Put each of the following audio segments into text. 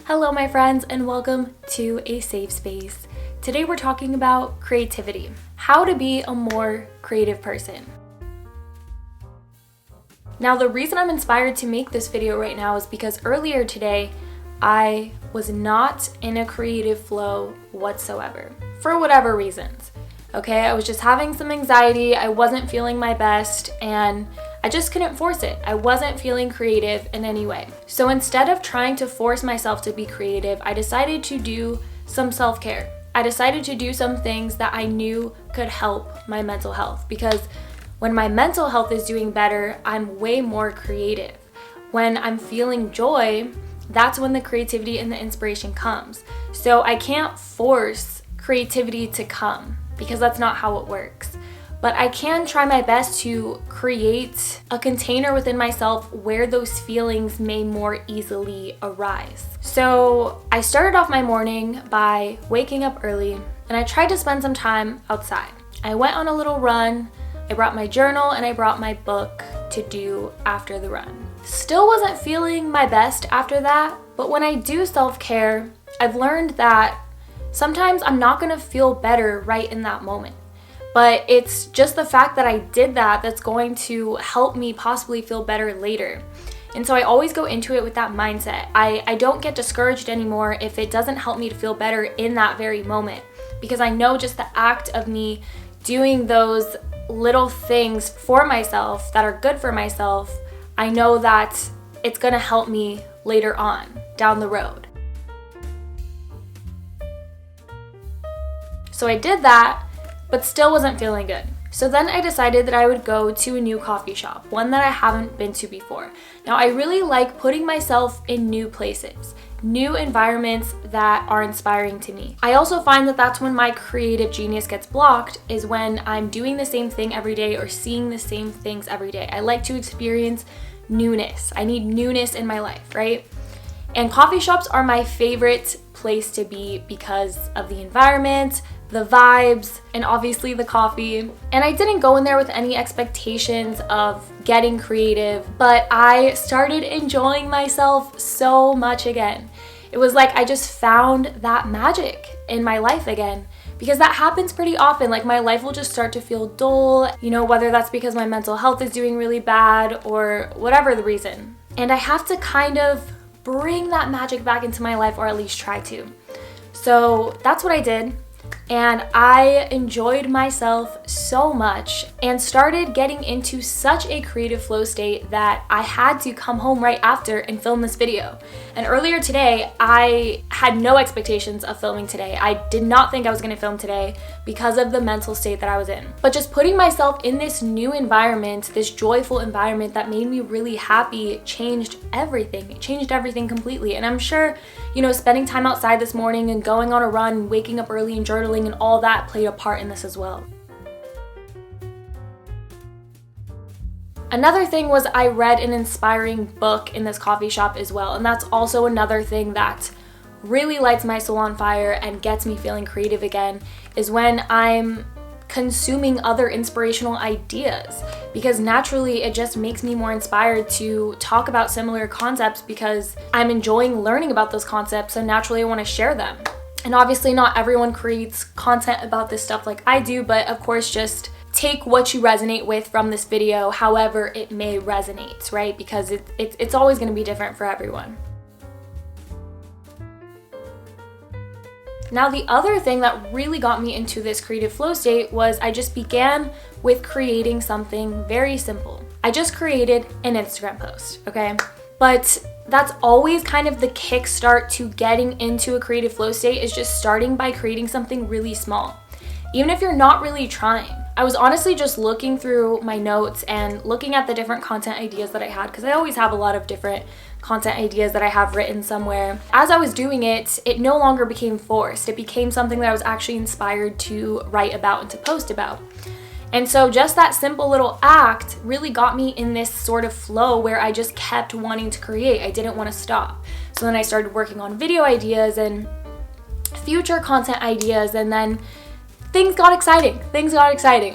Hello my friends and welcome to a safe space. Today we're talking about creativity, how to be a more creative person. Now the reason I'm inspired to make this video right now is because earlier today I was not in a creative flow whatsoever for whatever reasons. Okay, I was just having some anxiety, I wasn't feeling my best, and I just couldn't force it. I wasn't feeling creative in any way. So instead of trying to force myself to be creative, I decided to do some self-care. I decided to do some things that I knew could help my mental health, because when my mental health is doing better, I'm way more creative. When I'm feeling joy, that's when the creativity and the inspiration comes. So I can't force creativity to come, because that's not how it works. But I can try my best to create a container within myself where those feelings may more easily arise. So I started off my morning by waking up early and I tried to spend some time outside. I went on a little run, I brought my journal and I brought my book to do after the run. Still wasn't feeling my best after that, but when I do self-care, I've learned that sometimes I'm not gonna feel better right in that moment. But it's just the fact that I did that that's going to help me possibly feel better later. And so I always go into it with that mindset. I don't get discouraged anymore if it doesn't help me to feel better in that very moment, because I know just the act of me doing those little things for myself that are good for myself, I know that it's gonna help me later on down the road. So I did that, but still wasn't feeling good. So then I decided that I would go to a new coffee shop, one that I haven't been to before. Now I really like putting myself in new places, new environments that are inspiring to me. I also find that that's when my creative genius gets blocked, is when I'm doing the same thing every day or seeing the same things every day. I like to experience newness. I need newness in my life, right? And coffee shops are my favorite place to be because of the environment, the vibes, and obviously the coffee. And I didn't go in there with any expectations of getting creative, but I started enjoying myself so much again. It was like I just found that magic in my life again, because that happens pretty often. Like my life will just start to feel dull, whether that's because my mental health is doing really bad or whatever the reason. And I have to kind of bring that magic back into my life, or at least try to. So that's what I did. And I enjoyed myself so much and started getting into such a creative flow state that I had to come home right after and film this video. And earlier today, I had no expectations of filming today. I did not think I was going to film today because of the mental state that I was in. But just putting myself in this new environment, this joyful environment that made me really happy, changed everything. It changed everything completely. And I'm sure, spending time outside this morning and going on a run, waking up early and journaling and all that played a part in this as well. Another thing was I read an inspiring book in this coffee shop as well, and that's also another thing that really lights my soul on fire and gets me feeling creative again, is when I'm consuming other inspirational ideas, because naturally it just makes me more inspired to talk about similar concepts because I'm enjoying learning about those concepts, and naturally I want to share them. And obviously not everyone creates content about this stuff like I do, but of course just take what you resonate with from this video, however it may resonate, right? Because it's always going to be different for everyone. Now the other thing that really got me into this creative flow state was I just began with creating something very simple. I just created an Instagram post, okay? But that's always kind of the kickstart to getting into a creative flow state, is just starting by creating something really small. Even if you're not really trying. I was honestly just looking through my notes and looking at the different content ideas that I had, because I always have a lot of different content ideas that I have written somewhere. As I was doing it, it no longer became forced. It became something that I was actually inspired to write about and to post about. And so just that simple little act really got me in this sort of flow where I just kept wanting to create. I didn't want to stop. So then I started working on video ideas and future content ideas, and then things got exciting,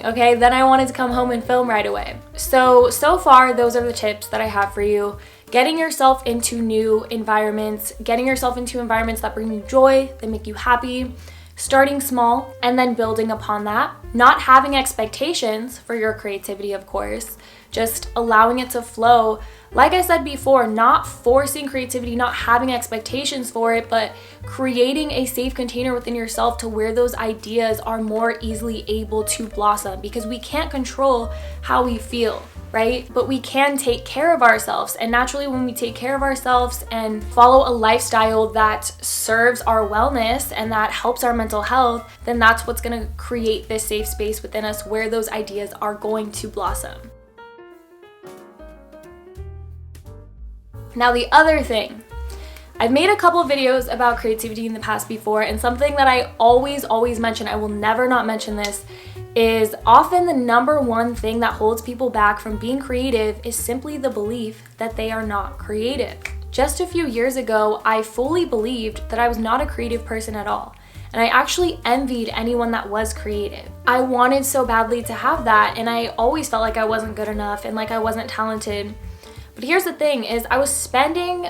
okay? Then I wanted to come home and film right away. So far, those are the tips that I have for you. getting yourself into new environments, getting yourself into environments that bring you joy, that make you happy, starting small and then building upon that. Not having expectations for your creativity, of course, just allowing it to flow. Like I said before, not forcing creativity, not having expectations for it, but creating a safe container within yourself to where those ideas are more easily able to blossom, because we can't control how we feel, right? But we can take care of ourselves. And naturally, when we take care of ourselves and follow a lifestyle that serves our wellness and that helps our mental health, then that's what's going to create this safe space within us where those ideas are going to blossom. Now, the other thing, I've made a couple videos about creativity in the past before, and something that I always mention, I will never not mention this, is often the number one thing that holds people back from being creative is simply the belief that they are not creative. Just a few years ago, I fully believed that I was not a creative person at all. And I actually envied anyone that was creative. I wanted so badly to have that, and I always felt like I wasn't good enough and like I wasn't talented. But here's the thing is I was spending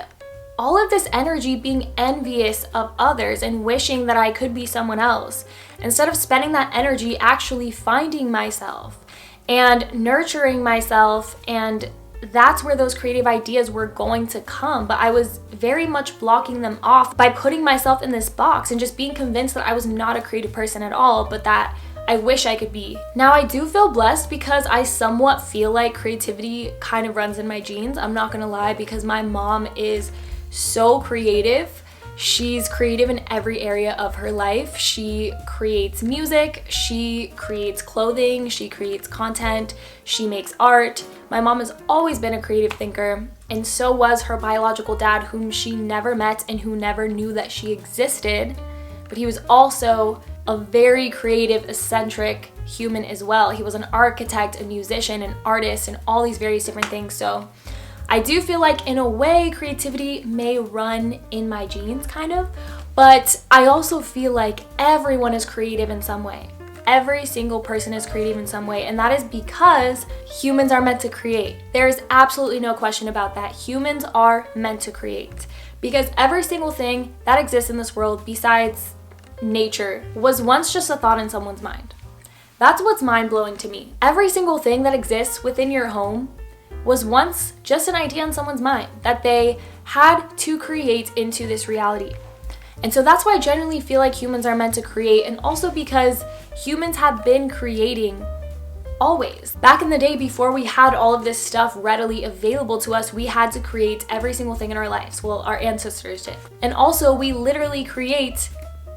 all of this energy being envious of others and wishing that I could be someone else, instead of spending that energy actually finding myself and nurturing myself. And that's where those creative ideas were going to come. But I was very much blocking them off by putting myself in this box and just being convinced that I was not a creative person at all, but that I wish I could be. Now, I do feel blessed because I somewhat feel like creativity kind of runs in my genes. I'm not gonna lie, because my mom is so creative. She's creative in every area of her life. She creates music, she creates clothing, she creates content, she makes art. My mom has always been a creative thinker, and so was her biological dad, whom she never met and who never knew that she existed. But he was also a very creative, eccentric human as well. He was an architect, a musician, an artist, and all these various different things. So I do feel like in a way creativity may run in my genes kind of, but I also feel like everyone is creative in some way. Every single person is creative in some way, and that is because humans are meant to create. There is absolutely no question about that. Humans are meant to create, because every single thing that exists in this world besides nature was once just a thought in someone's mind. That's what's mind-blowing to me. Every single thing that exists within your home was once just an idea in someone's mind that they had to create into this reality. And so that's why I genuinely feel like humans are meant to create, and also because humans have been creating always. Back in the day, before we had all of this stuff readily available to us, we had to create every single thing in our lives. Well, our ancestors did. And also, we literally create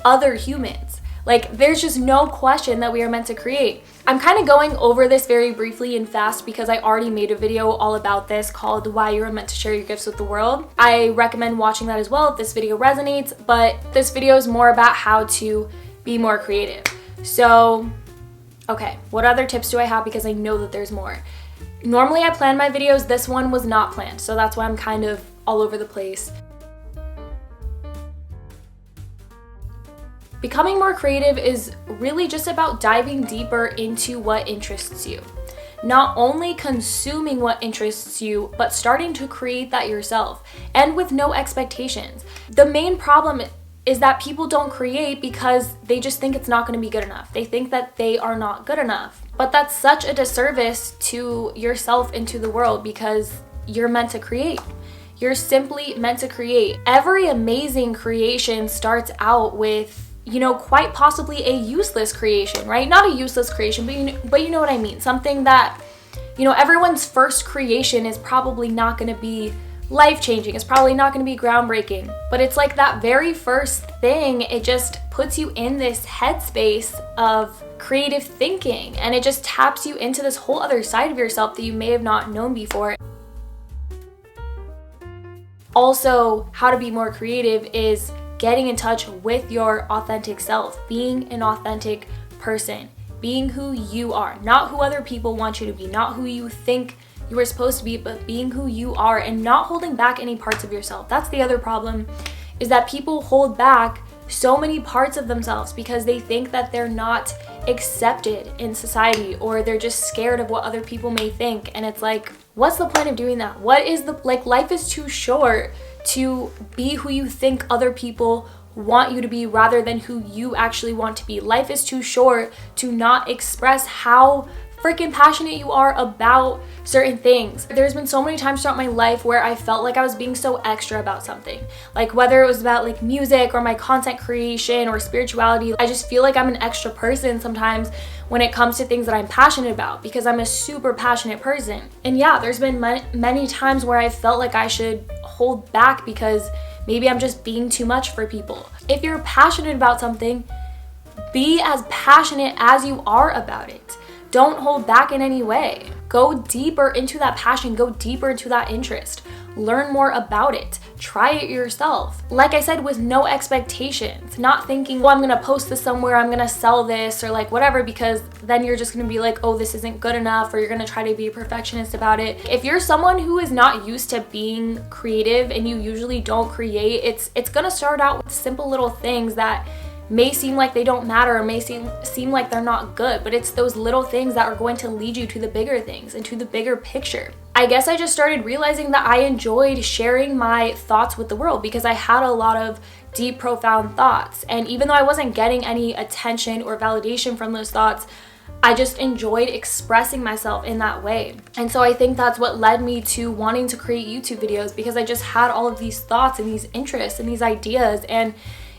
other humans. Like, there's just no question that we are meant to create. I'm kind of going over this very briefly and fast because I already made a video all about this called Why You're Meant to Share Your Gifts with the World. I recommend watching that as well if this video resonates, but this video is more about how to be more creative. So, okay, what other tips do I have? Because I know that there's more. Normally I plan my videos. This one was not planned, so that's why I'm kind of all over the place. Becoming more creative is really just about diving deeper into what interests you. Not only consuming what interests you, but starting to create that yourself, and with no expectations. The main problem is that people don't create because they just think it's not going to be good enough. They think that they are not good enough. But that's such a disservice to yourself and to the world, because you're meant to create. You're simply meant to create. Every amazing creation starts out with, you know, quite possibly a useless creation, right? Not a useless creation, but you know what I mean. Something that, you know, everyone's first creation is probably not going to be life-changing. It's probably not going to be groundbreaking. But it's like that very first thing, it just puts you in this headspace of creative thinking, and it just taps you into this whole other side of yourself that you may have not known before. Also, how to be more creative is getting in touch with your authentic self, being an authentic person, being who you are, not who other people want you to be, not who you think you were supposed to be, but being who you are and not holding back any parts of yourself. That's the other problem, is that people hold back so many parts of themselves because they think that they're not accepted in society, or they're just scared of what other people may think. And it's like, What's the point of doing that? What is the, like, life is too short to be who you think other people want you to be rather than who you actually want to be. Life is too short to not express how freaking passionate you are about certain things. There's been so many times throughout my life where I felt like I was being so extra about something. Like whether it was about like music or my content creation or spirituality, I just feel like I'm an extra person sometimes when it comes to things that I'm passionate about because I'm a super passionate person. And yeah, there's been many times where I felt like I should hold back because maybe I'm just being too much for people. If you're passionate about something, be as passionate as you are about it. Don't hold back in any way. Go deeper into that passion, go deeper into that interest. Learn more about it. Try it yourself. Like I said, with no expectations, not thinking, well, I'm gonna post this somewhere, I'm gonna sell this or like whatever, because then you're just gonna be like, oh, this isn't good enough, or you're gonna try to be a perfectionist about it. If you're someone who is not used to being creative and you usually don't create, it's gonna start out with simple little things that may seem like they don't matter or may seem like they're not good, but it's those little things that are going to lead you to the bigger things and to the bigger picture. I guess I just started realizing that I enjoyed sharing my thoughts with the world because I had a lot of deep, profound thoughts. And even though I wasn't getting any attention or validation from those thoughts, I just enjoyed expressing myself in that way. And so I think that's what led me to wanting to create YouTube videos, because I just had all of these thoughts and these interests and these ideas, and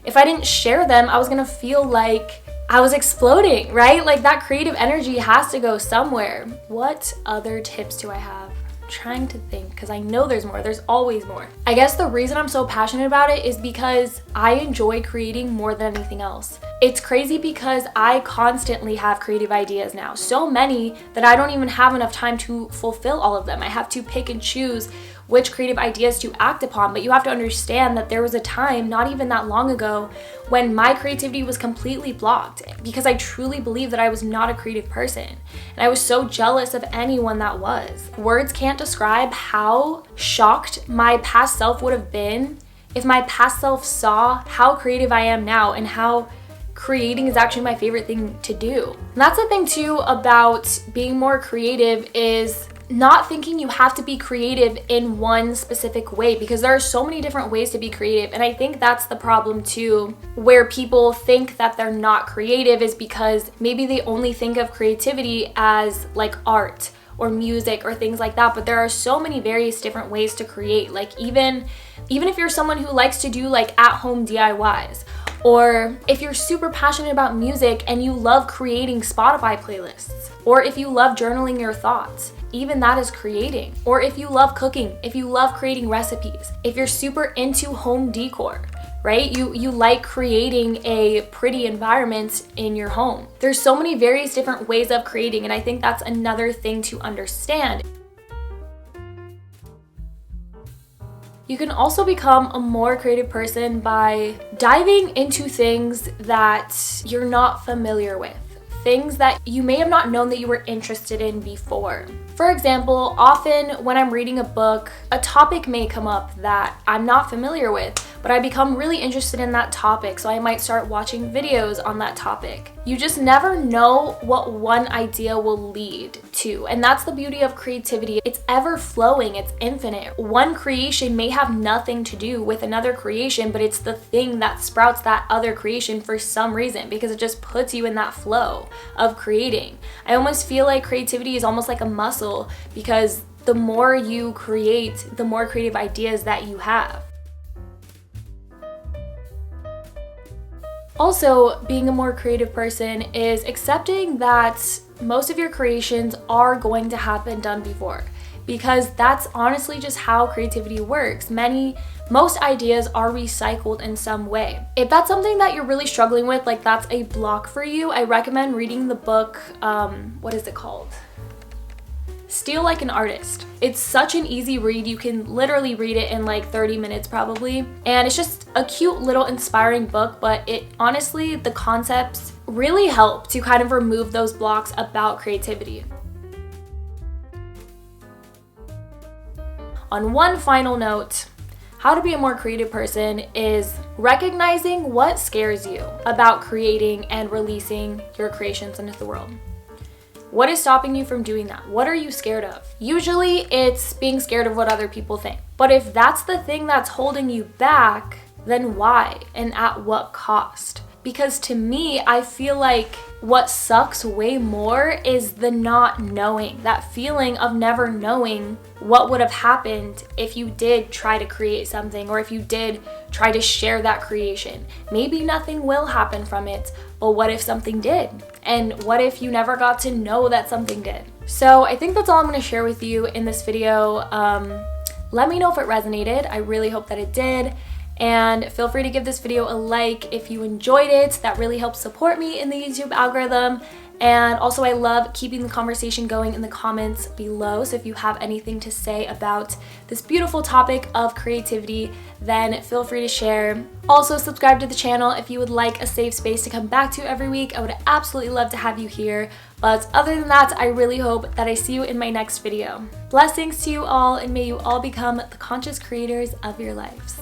if I didn't share them, I was gonna feel like I was exploding, right? Like that creative energy has to go somewhere. What other tips do I have? I'm trying to think, because I know there's more. There's always more. I guess the reason I'm so passionate about it is because I enjoy creating more than anything else. It's crazy because I constantly have creative ideas now. So many that I don't even have enough time to fulfill all of them. I have to pick and choose which creative ideas to act upon, but you have to understand that there was a time not even that long ago when my creativity was completely blocked because I truly believe that I was not a creative person, and I was so jealous of anyone that was. Words can't describe how shocked my past self would have been if my past self saw how creative I am now and how creating is actually my favorite thing to do. And that's the thing too about being more creative, is not thinking you have to be creative in one specific way, because there are so many different ways to be creative. And I think that's the problem too, where people think that they're not creative, is because maybe they only think of creativity as like art or music or things like that. But there are so many various different ways to create. Like even if you're someone who likes to do like at-home DIYs, or if you're super passionate about music and you love creating Spotify playlists, or if you love journaling your thoughts, even that is creating. Or if you love cooking, if you love creating recipes, if you're super into home decor, right? You like creating a pretty environment in your home. There's so many various different ways of creating, and I think that's another thing to understand. You can also become a more creative person by diving into things that you're not familiar with, things that you may have not known that you were interested in before. For example, often when I'm reading a book, a topic may come up that I'm not familiar with, but I become really interested in that topic, so I might start watching videos on that topic. You just never know what one idea will lead to, and that's the beauty of creativity. It's ever flowing, it's infinite. One creation may have nothing to do with another creation, but it's the thing that sprouts that other creation for some reason, because it just puts you in that flow of creating. I almost feel like creativity is almost like a muscle, because the more you create, the more creative ideas that you have. Also, being a more creative person is accepting that most of your creations are going to have been done before, because that's honestly just how creativity works. Most ideas are recycled in some way. If that's something that you're really struggling with, like that's a block for you, I recommend reading the book, what is it called? Steal Like an Artist. It's such an easy read. You can literally read it in like 30 minutes probably. And it's just a cute little inspiring book, but it honestly, the concepts really help to kind of remove those blocks about creativity. On one final note, how to be a more creative person is recognizing what scares you about creating and releasing your creations into the world. What is stopping you from doing that? What are you scared of? Usually it's being scared of what other people think. But if that's the thing that's holding you back, then why and at what cost? Because to me, I feel like what sucks way more is the not knowing, that feeling of never knowing what would have happened if you did try to create something, or if you did try to share that creation. Maybe nothing will happen from it, but what if something did? And what if you never got to know that something did? So I think that's all I'm going to share with you in this video. Let me know if it resonated. I really hope that it did. And feel free to give this video a like if you enjoyed it. That really helps support me in the YouTube algorithm. And also, I love keeping the conversation going in the comments below. So if you have anything to say about this beautiful topic of creativity, then feel free to share. Also, subscribe to the channel if you would like a safe space to come back to every week. I would absolutely love to have you here. But other than that, I really hope that I see you in my next video. Blessings to you all, and may you all become the conscious creators of your lives.